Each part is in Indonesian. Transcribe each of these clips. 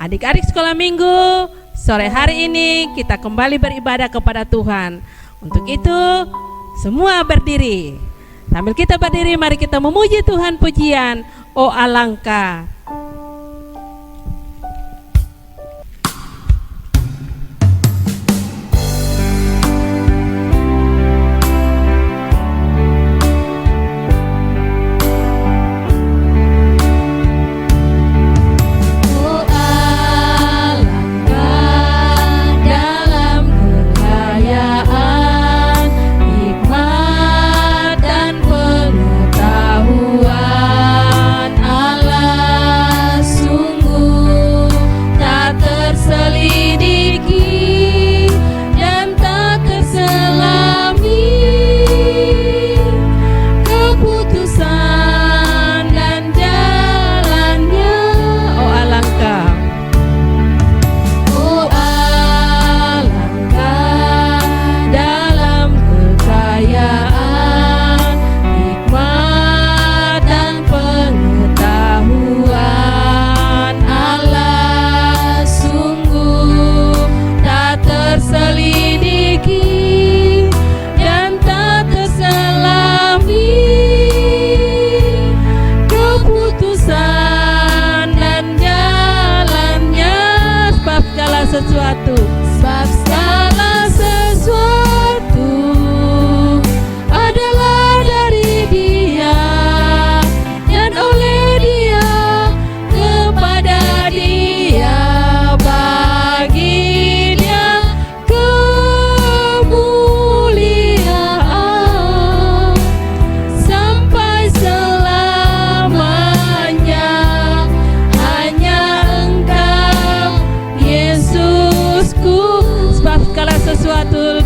Adik-adik sekolah minggu, sore hari ini kita kembali beribadah kepada Tuhan. Untuk itu, semua berdiri. Sambil kita berdiri, mari kita memuji Tuhan pujian, "Oh alangkah."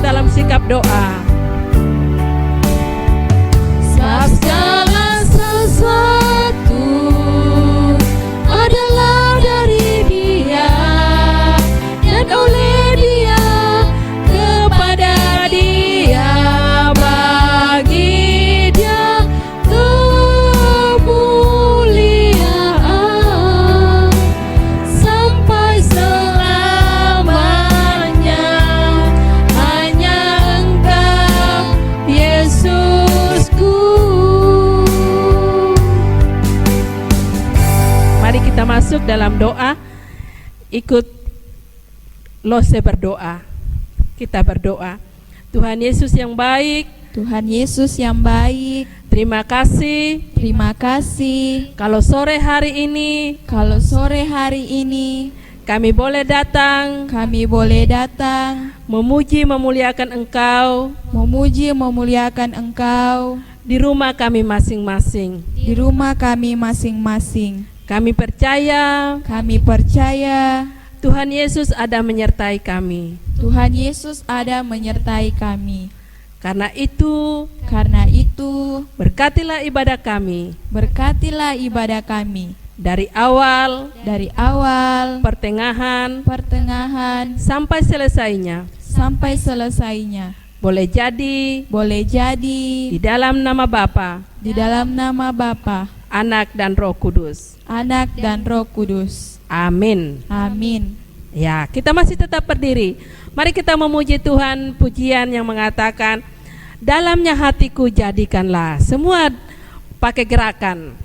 Dalam sikap doa, sebab segala sesuatu adalah dari Dia dan oleh Dia, kepada Dia, bagi Dia kemuliaan sampai selamanya. kita masuk dalam doa. Ikut Lose berdoa. Kita berdoa. Tuhan Yesus yang baik, Tuhan Yesus yang baik, terima kasih kalau sore hari ini kami boleh datang memuji memuliakan Engkau di rumah kami masing-masing. Kami percaya Tuhan Yesus ada menyertai kami. Karena itu berkatilah ibadah kami. Dari awal, pertengahan, sampai selesainya. Boleh jadi di dalam nama Bapa, Anak dan Roh Kudus. Amin. Ya, kita masih tetap berdiri. Mari kita memuji Tuhan, pujian yang mengatakan, dalamnya hatiku jadikanlah. Semua pakai gerakan.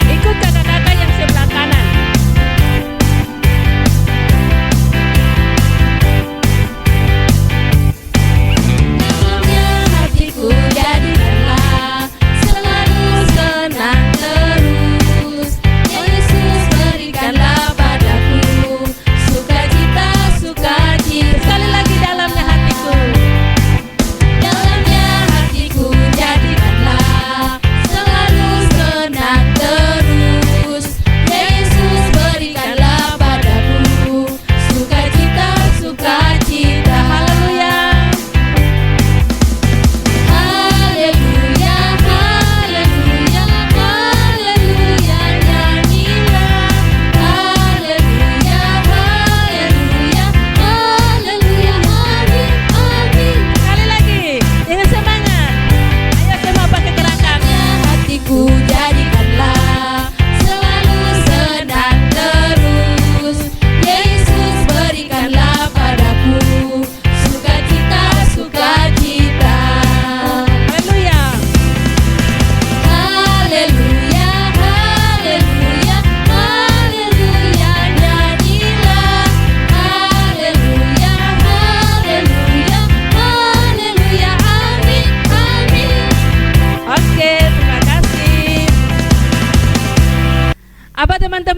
Ikut kakak-kakak yang sebelah kanan. Dalamnya hatiku jadikanlah selalu senang terus. Ya Yesus berikanlah padaku sukacita. Sekali lagi dalamnya hatiku. Dalamnya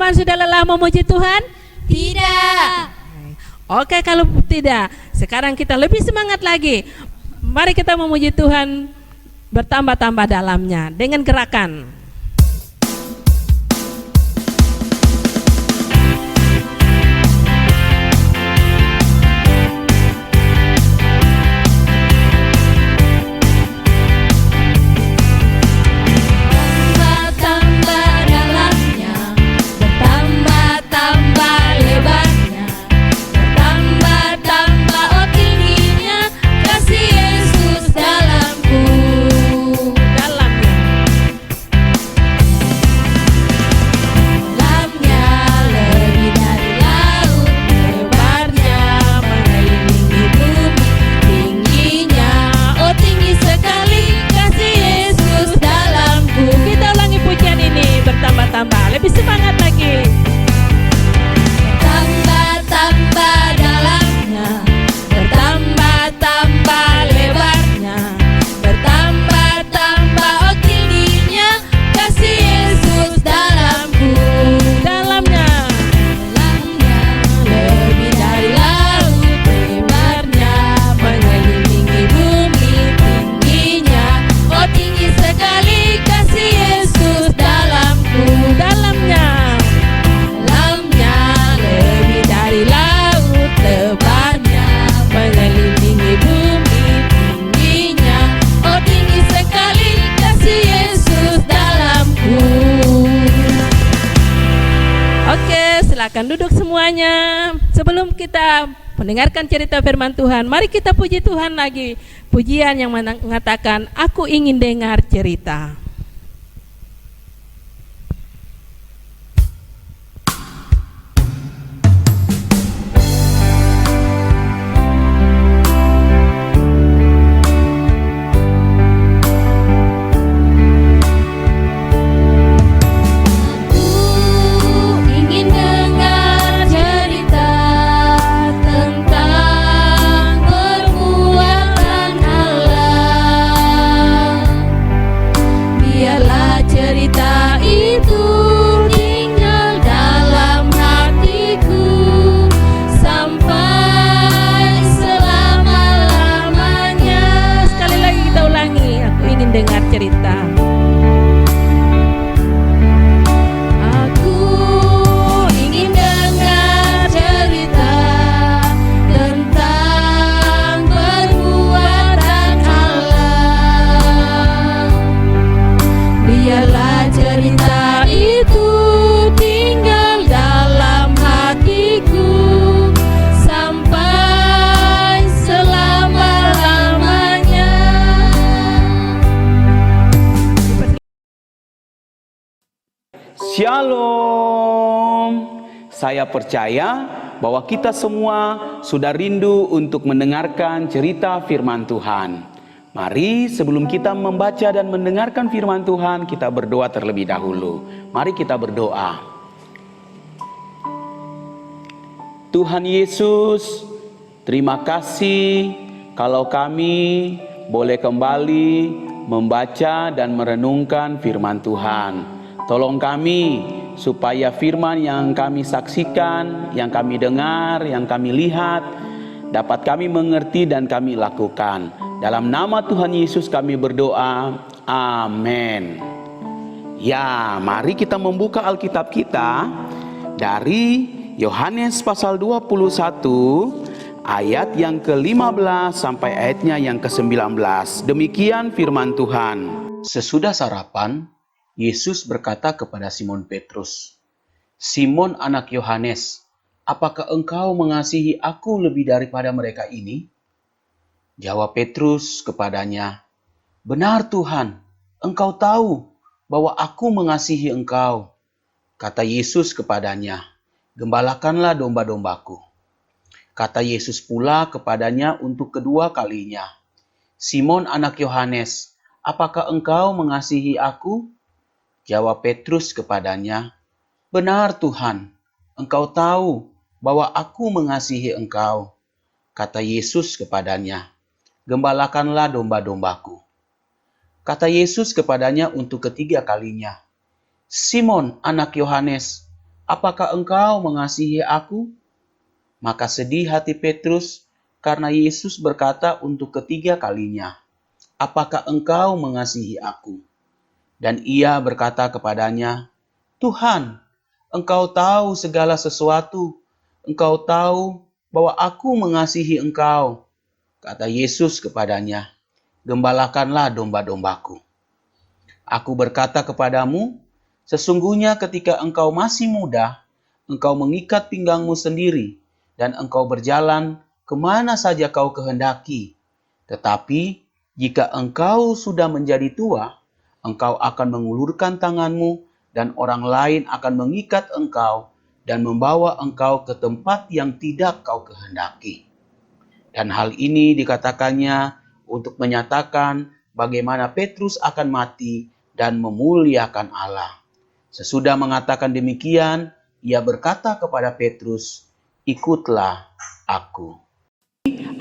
teman-teman sudah lelah memuji Tuhan? Tidak. Oke, kalau tidak, sekarang kita lebih semangat lagi. Mari kita memuji Tuhan bertambah-tambah dalamnya dengan gerakan. Tambah-tambah dalamnya, bertambah-tambah lebarnya, bertambah-tambah oh tingginya kasih Yesus dalamku. Dalamnya. Dalamnya lebih dari laut, lebarnya mengelilingi bumi, tingginya oh tinggi sekali kasih Yesus dalamku. Kita ulangi pujian ini bertambah-tambah, lebih semangat lagi. Bertambah-tambah dalamnya, bertambah-tambah lebarnya, bertambah-tambah oh tingginya kasih Yesus dalamku. Dalamnya. Dalamnya lebih dari laut, lebarnya mengelilingi bumi, tingginya oh tinggi sekali kasih Yesus dalamku. Dalamnya. Dalamnya lebih dari laut, lebarnya mengelilingi bumi, tingginya oh tinggi sekali kasih Yesus dalamku. Oke, silakan duduk semuanya. Sebelum kita mendengarkan cerita firman Tuhan, mari kita puji Tuhan lagi. Pujian yang mengatakan, aku ingin dengar cerita. Aku ingin dengar cerita tentang perbuatan Allah. Biarlah cerita itu tinggal dalam hatiku sampai selama-lamanya. Sekali lagi kita ulangi, aku ingin dengar cerita. Aku ingin dengar cerita tentang perbuatan Allah. Biarlah cerita itu tinggal dalam hatiku sampai selama-lamanya. Shalom. Saya percaya bahwa kita semua sudah rindu untuk mendengarkan cerita firman Tuhan. Mari sebelum kita membaca dan mendengarkan firman Tuhan, kita berdoa terlebih dahulu. Mari kita berdoa. Tuhan Yesus, terima kasih kalau kami boleh kembali membaca dan merenungkan firman Tuhan. Tolong kami supaya firman yang kami saksikan, yang kami dengar, yang kami lihat, dapat kami mengerti dan kami lakukan. Dalam nama Tuhan Yesus kami berdoa. Amin. Ya, mari kita membuka Alkitab kita dari Yohanes pasal 21 ayat yang ke-15 sampai ayatnya yang ke-19. Demikian firman Tuhan. Sesudah sarapan, Yesus berkata kepada Simon Petrus, "Simon anak Yohanes, apakah engkau mengasihi aku lebih daripada mereka ini?" Jawab Petrus kepadanya, "Benar Tuhan, engkau tahu bahwa aku mengasihi engkau." Kata Yesus kepadanya, "Gembalakanlah domba-dombaku." Kata Yesus pula kepadanya untuk kedua kalinya, "Simon anak Yohanes, apakah engkau mengasihi aku?" Jawab Petrus kepadanya, "Benar Tuhan, engkau tahu bahwa aku mengasihi engkau." Kata Yesus kepadanya, "Gembalakanlah domba-dombaku." Kata Yesus kepadanya untuk ketiga kalinya, "Simon anak Yohanes, apakah engkau mengasihi aku?" Maka sedih hati Petrus karena Yesus berkata untuk ketiga kalinya, "Apakah engkau mengasihi aku?" Dan ia berkata kepadanya, "Tuhan, engkau tahu segala sesuatu. Engkau tahu bahwa aku mengasihi engkau." Kata Yesus kepadanya, "Gembalakanlah domba-dombaku. Aku berkata kepadamu, sesungguhnya ketika engkau masih muda, engkau mengikat pinggangmu sendiri, dan engkau berjalan kemana saja kau kehendaki. Tetapi jika engkau sudah menjadi tua, engkau akan mengulurkan tanganmu, dan orang lain akan mengikat engkau dan membawa engkau ke tempat yang tidak kau kehendaki." Dan hal ini dikatakannya untuk menyatakan bagaimana Petrus akan mati dan memuliakan Allah. Sesudah mengatakan demikian, ia berkata kepada Petrus, "Ikutlah aku."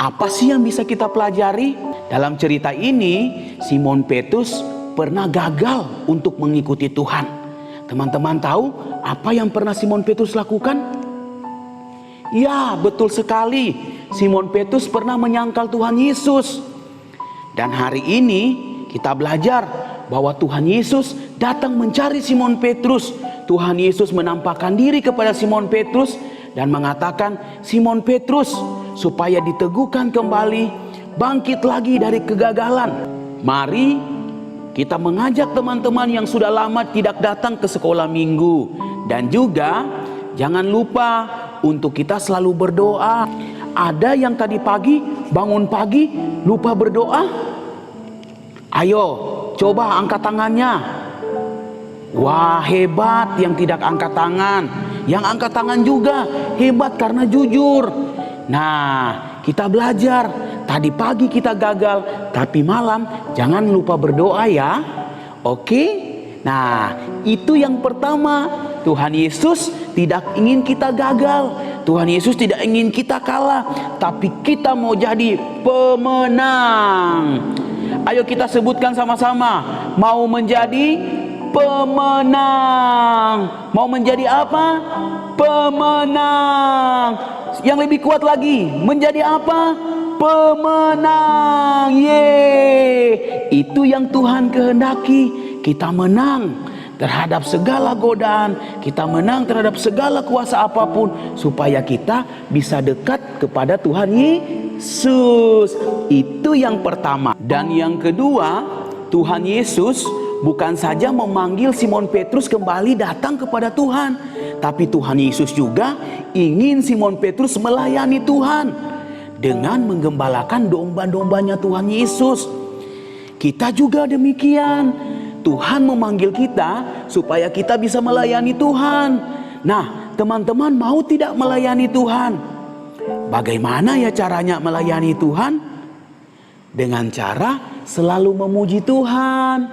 Apa sih yang bisa kita pelajari? Dalam cerita ini, Simon Petrus pernah gagal untuk mengikuti Tuhan. Teman-teman tahu apa yang pernah Simon Petrus lakukan? Ya, betul sekali. Simon Petrus pernah menyangkal Tuhan Yesus. Dan hari ini kita belajar bahwa Tuhan Yesus datang mencari Simon Petrus. Tuhan Yesus menampakkan diri kepada Simon Petrus dan mengatakan, "Simon Petrus, supaya diteguhkan kembali, bangkit lagi dari kegagalan. Mari kita mengajak teman-teman yang sudah lama tidak datang ke sekolah minggu. Dan juga jangan lupa untuk kita selalu berdoa." Ada yang tadi pagi bangun pagi lupa berdoa? Ayo, coba angkat tangannya. Wah, hebat yang tidak angkat tangan. Yang angkat tangan juga hebat karena jujur. Nah, kita belajar. Tadi pagi kita gagal, tapi malam jangan lupa berdoa ya. Oke? Nah, itu yang pertama. Tuhan Yesus tidak ingin kita gagal. Tuhan Yesus tidak ingin kita kalah, tapi kita mau jadi pemenang. Ayo kita sebutkan sama-sama. Mau menjadi pemenang. Mau menjadi apa? Pemenang. Yang lebih kuat lagi, menjadi apa? Pemenang. Yeay. Itu yang Tuhan kehendaki. Kita menang terhadap segala godaan, kita menang terhadap segala kuasa apapun, supaya kita bisa dekat kepada Tuhan Yesus. Itu yang pertama. Dan yang kedua, Tuhan Yesus bukan saja memanggil Simon Petrus kembali datang kepada Tuhan, tapi Tuhan Yesus juga ingin Simon Petrus melayani Tuhan dengan menggembalakan domba-dombanya Tuhan Yesus. Kita juga demikian. Tuhan memanggil kita supaya kita bisa melayani Tuhan. Nah, teman-teman mau tidak melayani Tuhan? Bagaimana ya caranya melayani Tuhan? Dengan cara selalu memuji Tuhan,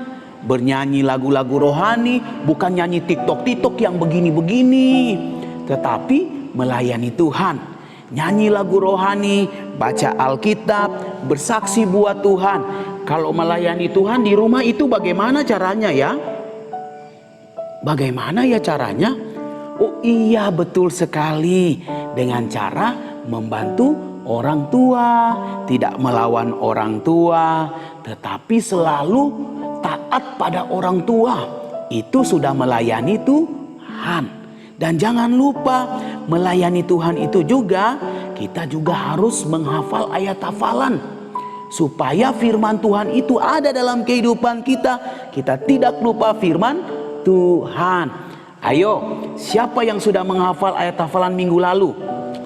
bernyanyi lagu-lagu rohani, bukan nyanyi TikTok yang begini-begini, tetapi melayani Tuhan. Nyanyi lagu rohani, baca Alkitab, bersaksi buat Tuhan. Kalau melayani Tuhan di rumah itu bagaimana caranya ya? Bagaimana ya caranya? Oh iya, betul sekali. Dengan cara membantu orang tua, tidak melawan orang tua, tetapi selalu taat pada orang tua. Itu sudah melayani Tuhan. Dan jangan lupa, melayani Tuhan itu juga, kita juga harus menghafal ayat hafalan, supaya firman Tuhan itu ada dalam kehidupan kita. Kita tidak lupa firman Tuhan. Ayo, siapa yang sudah menghafal ayat hafalan minggu lalu?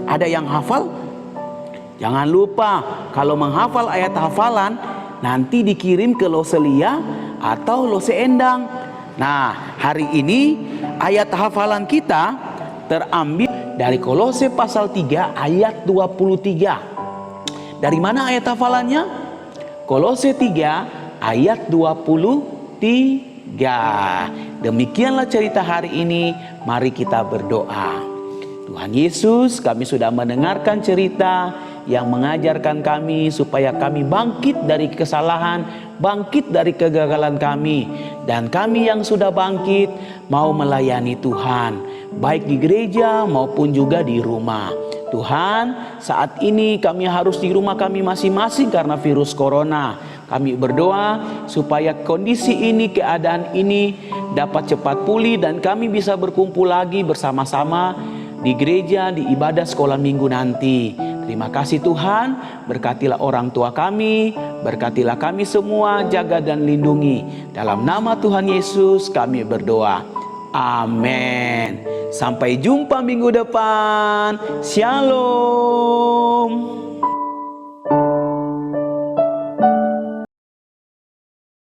Ada yang hafal? Jangan lupa, kalau menghafal ayat hafalan, nanti dikirim ke Loselia atau Lose Endang. Nah, hari ini ayat hafalan kita terambil dari Kolose pasal 3 ayat 23. Dari mana ayat hafalannya? Kolose 3 ayat 23. Demikianlah cerita hari ini. Mari kita berdoa. Tuhan Yesus, kami sudah mendengarkan cerita yang mengajarkan kami supaya kami bangkit dari kesalahan, bangkit dari kegagalan kami. Dan kami yang sudah bangkit mau melayani Tuhan, baik di gereja maupun juga di rumah. Tuhan, saat ini kami harus di rumah kami masing-masing karena virus corona. Kami berdoa supaya kondisi ini, keadaan ini dapat cepat pulih dan kami bisa berkumpul lagi bersama-sama di gereja, di ibadah sekolah minggu nanti. Terima kasih Tuhan, berkatilah orang tua kami, berkatilah kami semua, jaga dan lindungi. Dalam nama Tuhan Yesus kami berdoa. Amin. Sampai jumpa minggu depan. Shalom.